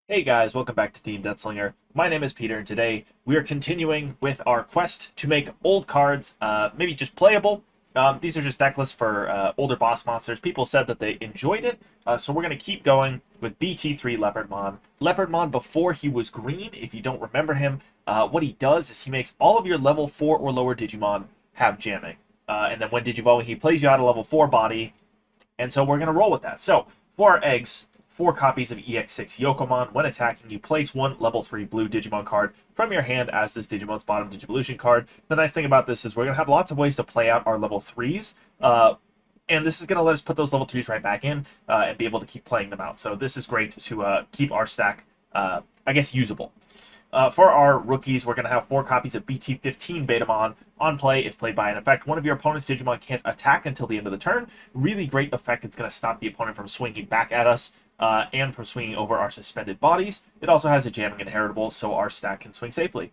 Hey guys, welcome back to Team Death Slinger. My name is Peter, and today we are continuing with our quest to make old cards, maybe just playable. These are just deck lists for older boss monsters. People said that they enjoyed it, so we're going to keep going with BT3 Leopardmon. Leopardmon, before he was green, if you don't remember him, what he does is he makes all of your level 4 or lower Digimon have jamming. And then when Digivolving, he plays you out a level 4 body, and so we're going to roll with that. So, for our eggs, 4 copies of EX6 Yokomon. When attacking, you place 1 level 3 blue Digimon card from your hand as this Digimon's bottom Digivolution card. The nice thing about this is we're going to have lots of ways to play out our level 3s. And this is going to let us put those level 3s right back in and be able to keep playing them out. So this is great to keep our stack, I guess, usable. For our rookies, we're going to have 4 copies of BT15 Betamon on play. If played by an effect, one of your opponent's Digimon can't attack until the end of the turn. Really great effect. It's going to stop the opponent from swinging back at us and from swinging over our suspended bodies. It also has a jamming inheritable, so our stack can swing safely.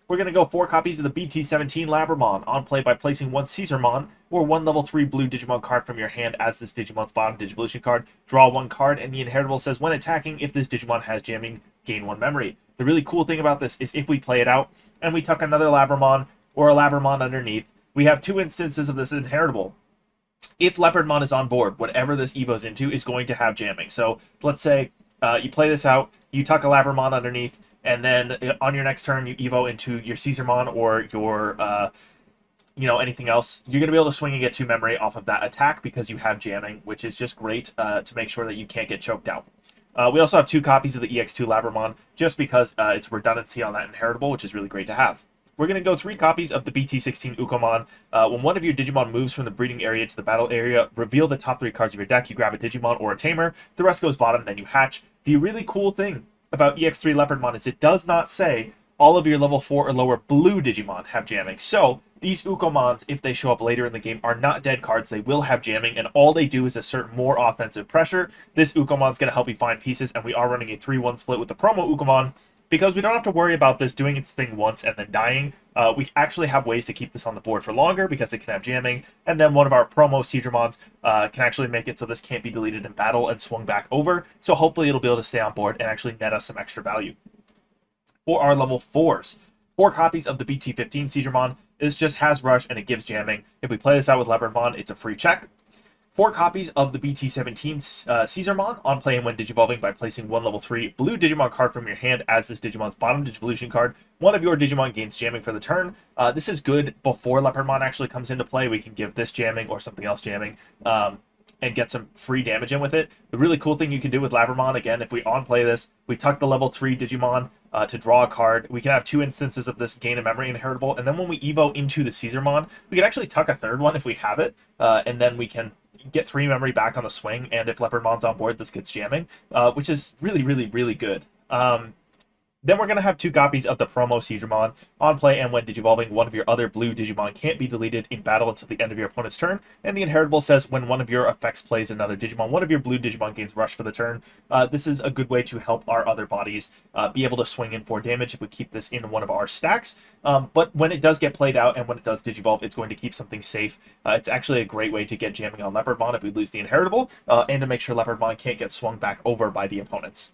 We're going to go 4 copies of the BT17 Labramon on play by placing 1 Seasarmon or 1 level 3 blue Digimon card from your hand as this Digimon's bottom Digivolution card. Draw 1 card, and the inheritable says when attacking, if this Digimon has jamming, gain 1 memory. The really cool thing about this is if we play it out and we tuck another Labramon or a Labramon underneath, we have 2 instances of this inheritable. If Leopardmon is on board, whatever this Evo's into is going to have jamming. So let's say you play this out, you tuck a Labramon underneath, and then on your next turn you Evo into your Seasarmon or your anything else. You're going to be able to swing and get 2 memory off of that attack because you have jamming, which is just great to make sure that you can't get choked out. We also have 2 copies of the EX2 Labramon just because it's redundancy on that inheritable, which is really great to have. We're going to go 3 copies of the BT16 Ukkomon. When one of your Digimon moves from the breeding area to the battle area, reveal the top 3 cards of your deck. You grab a Digimon or a Tamer. The rest goes bottom, then you hatch. The really cool thing about EX3 Leopardmon is it does not say all of your level 4 or lower blue Digimon have jamming. So these Ukkomons, if they show up later in the game, are not dead cards. They will have jamming, and all they do is assert more offensive pressure. This Ukkomon's going to help you find pieces, and we are running a 3-1 split with the promo Ukkomon. Because we don't have to worry about this doing its thing once and then dying, we actually have ways to keep this on the board for longer because it can have jamming, and then one of our promo Seadramons can actually make it so this can't be deleted in battle and swung back over, so hopefully it'll be able to stay on board and actually net us some extra value. For our level 4s, 4 copies of the BT15 Seadramon. This just has rush and it gives jamming. If we play this out with Labramon, it's a free check. 4 copies of the BT17 Seasarmon on play and when Digivolving by placing 1 level 3 blue Digimon card from your hand as this Digimon's bottom Digivolution card. One of your Digimon gains jamming for the turn. This is good before Leopardmon actually comes into play. We can give this jamming or something else jamming and get some free damage in with it. The really cool thing you can do with Labramon, again, if we on-play this, we tuck the level 3 Digimon to draw a card. We can have 2 instances of this gain a memory inheritable, and then when we Evo into the Seasarmon, we can actually tuck a 3rd one if we have it, and then we can get 3 memory back on the swing, and if Leopardmon's on board, this gets jamming, which is really, really, really good. Then we're going to have 2 copies of the promo Seadramon on play, and when Digivolving, one of your other blue Digimon can't be deleted in battle until the end of your opponent's turn, and the inheritable says when one of your effects plays another Digimon, one of your blue Digimon gains rush for the turn. This is a good way to help our other bodies be able to swing in for damage if we keep this in one of our stacks. But when it does get played out and when it does Digivolve, it's going to keep something safe. It's actually a great way to get jamming on Leopardmon if we lose the inheritable, and to make sure Leopardmon can't get swung back over by the opponents.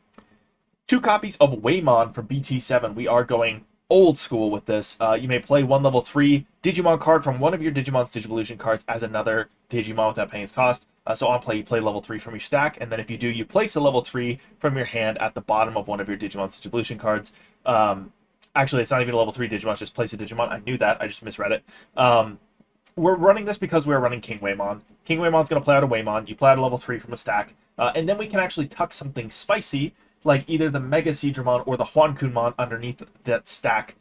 2 copies of Waymon from BT7. We are going old school with this. You may play 1 level 3 Digimon card from one of your Digimon's Digivolution cards as another Digimon without paying its cost. So on play, you play level 3 from your stack, and then if you do, you place a level 3 from your hand at the bottom of one of your Digimon's Digivolution cards. Actually, it's not even a level 3 Digimon, it's just place a Digimon. I knew that, I just misread it. We're running this because we're running KingWhamon. KingWhamon's going to play out a Waymon. You play out a level 3 from a stack, and then we can actually tuck something spicy like either the MegaSeadramon or the Huankunmon underneath that stack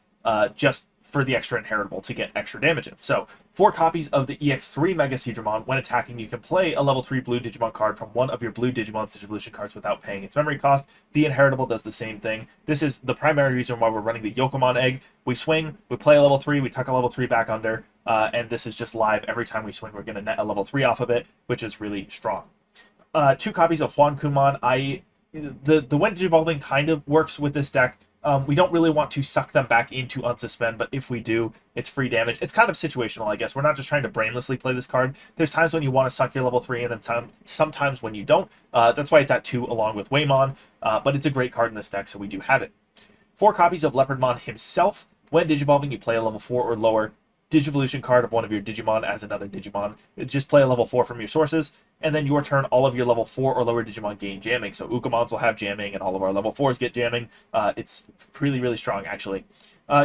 just for the extra inheritable to get extra damage in. So 4 copies of the EX3 MegaSeadramon. When attacking, you can play a level 3 blue Digimon card from one of your blue Digimon's Digivolution cards without paying its memory cost. The inheritable does the same thing. This is the primary reason why we're running the Yokomon egg. We swing, we play a level 3, we tuck a level 3 back under, and this is just live. Every time we swing, we're going to net a level 3 off of it, which is really strong. 2 copies of Huankunmon. The when Digivolving kind of works with this deck. We don't really want to suck them back into unsuspend, but if we do, it's free damage. It's kind of situational, I guess. We're not just trying to brainlessly play this card. There's times when you want to suck your level 3 in, and sometimes when you don't. That's why it's at 2 along with Waymon, but it's a great card in this deck, so we do have it. 4 copies of Leopardmon himself. When Digivolving, you play a level 4 or lower Digivolution card of one of your Digimon as another Digimon. Just play a level 4 from your sources, and then your turn, all of your level 4 or lower Digimon gain jamming. So Ukkomons will have jamming, and all of our level 4s get jamming. It's really, really strong, actually.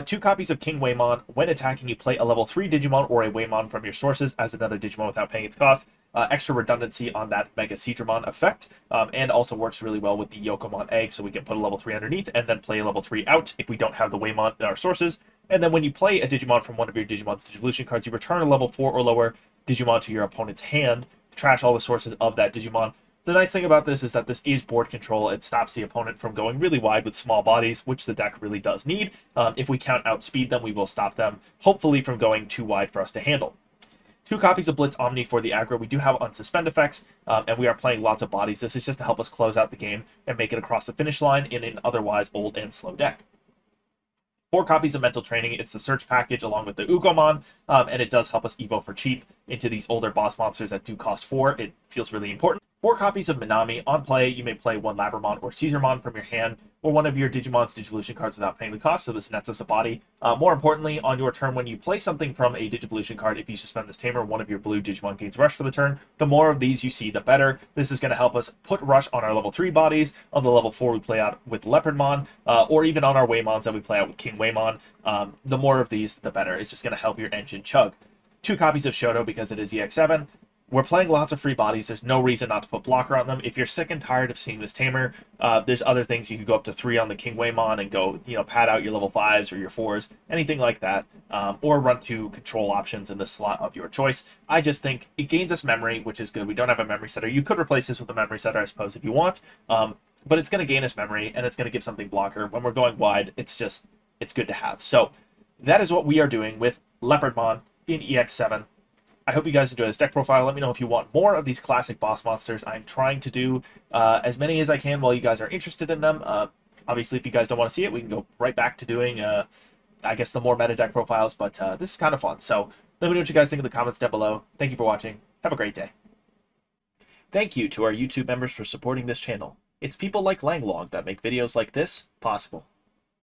2 copies of KingWhamon. When attacking, you play a level 3 Digimon or a Waymon from your sources as another Digimon without paying its cost. Extra redundancy on that MegaSeadramon effect, and also works really well with the Yokomon egg, so we can put a level 3 underneath and then play a level 3 out if we don't have the Waymon in our sources. And then when you play a Digimon from one of your Digimon's Digivolution cards, you return a level 4 or lower Digimon to your opponent's hand, trash all the sources of that Digimon. The nice thing about this is that this is board control. It stops the opponent from going really wide with small bodies, which the deck really does need. If we can't outspeed them, we will stop them, hopefully from going too wide for us to handle. 2 copies of Blitz Omni for the aggro. We do have unsuspend effects, and we are playing lots of bodies. This is just to help us close out the game and make it across the finish line in an otherwise old and slow deck. 4 copies of Mental Training. It's the search package along with the Ukkomon, and it does help us evo for cheap into these older boss monsters that do cost 4. It feels really important. 4 copies of Minami. On play, you may play 1 Labramon or Seasarmon from your hand, or one of your Digimon's Digivolution cards without paying the cost, so this nets us a body. More importantly, on your turn, when you play something from a Digivolution card, if you suspend this Tamer, one of your blue Digimon gains Rush for the turn. The more of these you see, the better. This is going to help us put Rush on our level 3 bodies, on the level 4 we play out with Leopardmon, or even on our Waymons that we play out with KingWhamon. The more of these, the better. It's just going to help your engine chug. 2 copies of Shoto because it is EX7. We're playing lots of free bodies. There's no reason not to put blocker on them. If you're sick and tired of seeing this Tamer, there's other things. You could go up to 3 on the KingWhamon and go, pad out your level 5s or your 4s, anything like that, or run 2 control options in the slot of your choice. I just think it gains us memory, which is good. We don't have a memory setter. You could replace this with a memory setter, I suppose, if you want, but it's going to gain us memory, and it's going to give something blocker. When we're going wide, it's good to have. So that is what we are doing with Leopardmon in EX7. I hope you guys enjoy this deck profile. Let me know if you want more of these classic boss monsters. I'm trying to do as many as I can while you guys are interested in them. Obviously, if you guys don't want to see it, we can go right back to doing, I guess, the more meta deck profiles. But this is kind of fun. So let me know what you guys think in the comments down below. Thank you for watching. Have a great day. Thank you to our YouTube members for supporting this channel. It's people like Langlog that make videos like this possible.